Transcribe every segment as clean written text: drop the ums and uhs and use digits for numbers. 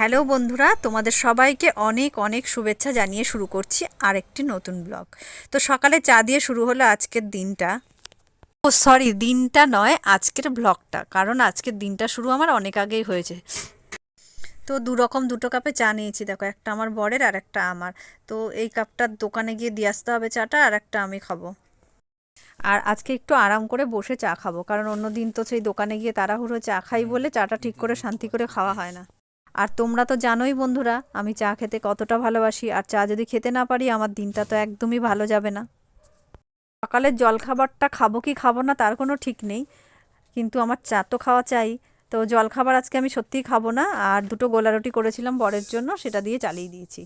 Hello বন্ধুরা, তোমাদের সবাইকে অনেক অনেক শুভেচ্ছা জানিয়ে শুরু করছি আরেকটি নতুন ব্লগ। তো সকালে চা দিয়ে শুরু হলো আজকের দিনটা। ও সরি, দিনটা নয়, আজকের ব্লগটা, কারণ আজকের দিনটা শুরু আমার অনেক আগেই হয়েছে। তো দুটো কাপে চা নিয়েছি, দেখো, একটা আমার বরের আর একটা আমার। তো এই কাপটা দোকানে গিয়ে দিয়ে আসতে হবে চাটা, আর একটা আমি খাবো। আর আজকে একটু আরাম করে বসে চা খাবো, কারণ অন্য দিন তো সেই দোকানে গিয়ে তাড়াহুড়ো চা খাই বলে চাটা ঠিক করে শান্তি করে খাওয়া হয় না। আর তোমরা তো জানোই বন্ধুরা, আমি চা খেতে কতটা ভালোবাসি, আর চা যদি খেতে না পারি আমার দিনটা তো একদমই ভালো যাবে না। সকালের জলখাবারটা খাবো কি খাবো না তার কোনো ঠিক নেই, কিন্তু আমার চা তো খাওয়া চাই। তো জলখাবার আজকে আমি সত্যিই খাবো না, আর দুটো গোলা রুটি করেছিলাম বরের জন্য, সেটা দিয়ে চালিয়ে দিয়েছি।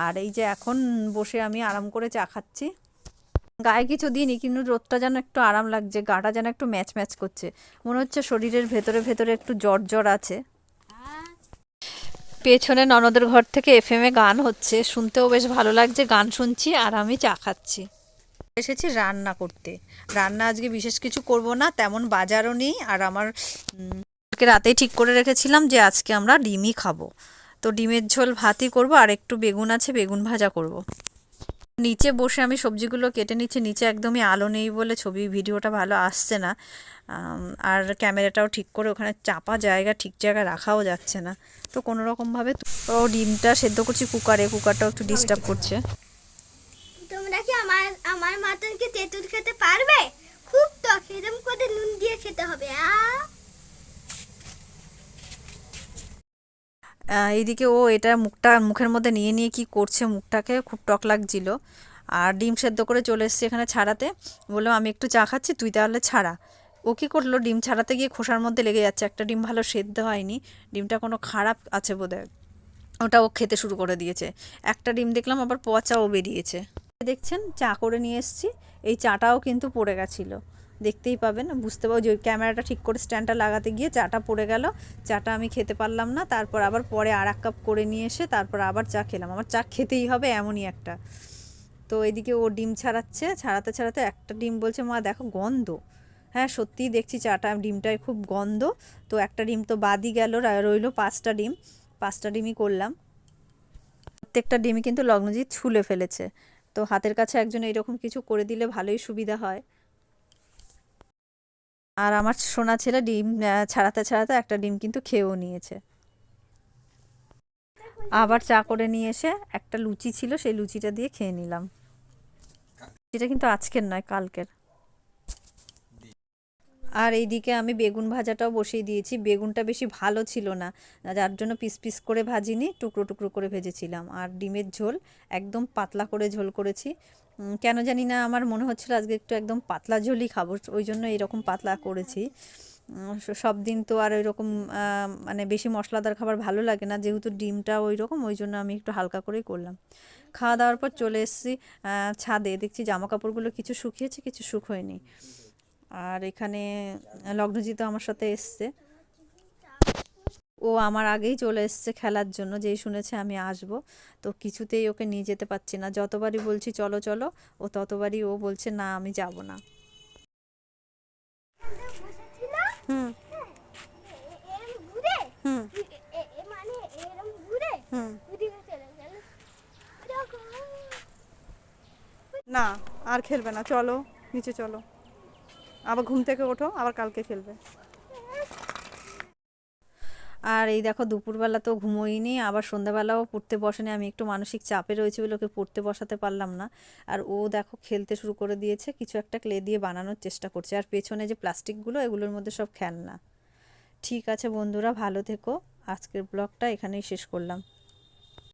আর এই যে এখন বসে আমি আরাম করে চা খাচ্ছি। গায়ে কিছু দিইনি, কিন্তু রোদটা যেন একটু আরাম লাগছে, গাটা যেন একটু ম্যাচ ম্যাচ করছে, মনে হচ্ছে শরীরের ভেতরে ভেতরে একটু জ্বর জ্বর আছে। পেছনে ননদের ঘর থেকে এফএম এ গান হচ্ছে, শুনতেও বেশ ভালো লাগছে, গান শুনছি আর আমি চা খাচ্ছি। এসেছি রান্না করতে। রান্না আজকে বিশেষ কিছু করব না, তেমন বাজারও নেই, আর আমার কালকে রাতেই ঠিক করে রেখেছিলাম যে আজকে আমরা ডিমই খাবো। তো ডিমের ঝোল ভাতই করব, আর একটু বেগুন আছে, বেগুন ভাজা করব। নিচে বসে আমি সবজিগুলো কেটে নিচ্ছি, নিচে একদমই আলো নেই বলে ভিডিওটা ভালো আসছে না। আর ক্যামেরাটাও ঠিক করে ওখানে চাপা জায়গা, ঠিক জায়গায় রাখাও যাচ্ছে না। তো কোনো রকমভাবে ও ডিমটা সেদ্ধ করছি কুকারে, কুকারটাও একটু ডিস্টার্ব করছে। তোমরা কি আমার আমার মতন কি তেঁতুল খেতে পারবে? খুব টক, এরকম করে নুন দিয়ে খেতে হবে। এইদিকে ও এটা মুখের মধ্যে নিয়ে নিয়ে কি করছে, মুখটাকে খুব টক লাগছিল। আর ডিম সেদ্ধ করে চলে এসেছি এখানে ছাড়াতে। বললাম আমি একটু চা খাচ্ছি, তুই তাহলে ছাড়া। ও কী করলো, ডিম ছাড়াতে গিয়ে খোসার মধ্যে লেগে যাচ্ছে, একটা ডিম ভালো সেদ্ধ হয়নি, ডিমটা কোনো খারাপ আছে বোধহয়, ওটা ও খেতে শুরু করে দিয়েছে। একটা ডিম দেখলাম আবার পচাও বেরিয়েছে। দেখছেন চা করে নিয়ে এসেছি, এই চাটাও কিন্তু পড়ে গেছিলো, দেখতেই পাবেন, বুঝতে পারো যে ক্যামেরাটা ঠিক করে স্ট্যান্ডটা লাগাতে গিয়ে চাটা পড়ে গেল। চাটা আমি খেতে পারলাম না, তারপর আবার পরে আর এক কাপ করে নিয়ে এসে তারপর আবার চা খেলাম, আমার চা খেতেই হবে এমনই একটা। তো এদিকে ও ডিম ছাড়াচ্ছে, ছাড়াতে ছাড়াতে একটা ডিম বলছে মা দেখো গন্ধ। হ্যাঁ সত্যিই দেখছি চাটা ডিমটায় খুব গন্ধ। তো একটা ডিম তো বাদই গেল, রইলো 5টা ডিম, 5টা ডিমই করলাম। প্রত্যেকটা ডিমই কিন্তু লগ্নজিৎ ছুলে ফেলেছে। তো হাতের কাছে একজন এইরকম কিছু করে দিলে ভালোই সুবিধা হয়। আর আমার সোনা ছেলে ডিম ছাড়াতে ছাড়াতে একটা ডিম কিন্তু খেয়েও নিয়েছে। আবার চা করে নিয়ে এসে একটা লুচি ছিল, সেই লুচিটা দিয়ে খেয়ে নিলাম। এটা কিন্তু আজকের নয়, কালকের। আর এইদিকে আমি বেগুন ভাজাটাও বসিয়ে দিয়েছি, বেগুনটা বেশি ভালো ছিল না, যার জন্য পিস পিস করে ভাজিনি, টুকরো টুকরো করে ভেজেছিলাম। আর ডিমের ঝোল একদম পাতলা করে ঝোল করেছি, কেন জানি না আমার মনে হচ্ছিল আজকে একটু একদম পাতলা ঝোলই খাবো, ওই জন্য এরকম পাতলা করেছি। সব দিন তো আর ওই রকম মানে বেশি মশলাদার খাবার ভালো লাগে না, যেহেতু ডিমটা ওই রকম, ওই জন্য আমি একটু হালকা করেই করলাম। খাওয়া দাওয়ার পর চলে এসেছি ছাদে, দেখছি জামা কাপড়গুলো কিছু শুকিয়েছে কিছু শুকোয়নি। আর এখানে লগ্নজিৎ আমার সাথে এসছে, ও আমার আগেই চলে এসছে খেলার জন্য, যেই শুনেছে আমি আসব। তো কিছুতেই ওকে নিয়ে যেতে পারছি না, যতবারই বলছি চলো চলো, ও ততবারই ও বলছে না আমি যাব না। হুম হুম হুম। না আর খেলবে না, চলো নিচে চলো, আবার ঘুম থেকে ওঠো, আবার কালকে খেলবে। আর এই দেখো দুপুরবেলা তো ঘুমোইনি, আবার সন্ধ্যাবেলাও পড়তে বসেনি, আমি একটু মানসিক চাপে রয়েছে বলে ওকে পড়তে বসাতে পারলাম না। আর ও দেখো খেলতে শুরু করে দিয়েছে, কিছু একটা ক্লে দিয়ে বানানোর চেষ্টা করছে, আর পেছনে যে প্লাস্টিকগুলো এগুলোর মধ্যে সব খেলনা। ঠিক আছে বন্ধুরা, ভালো থেকো, আজকের ব্লগটা এখানেই শেষ করলাম।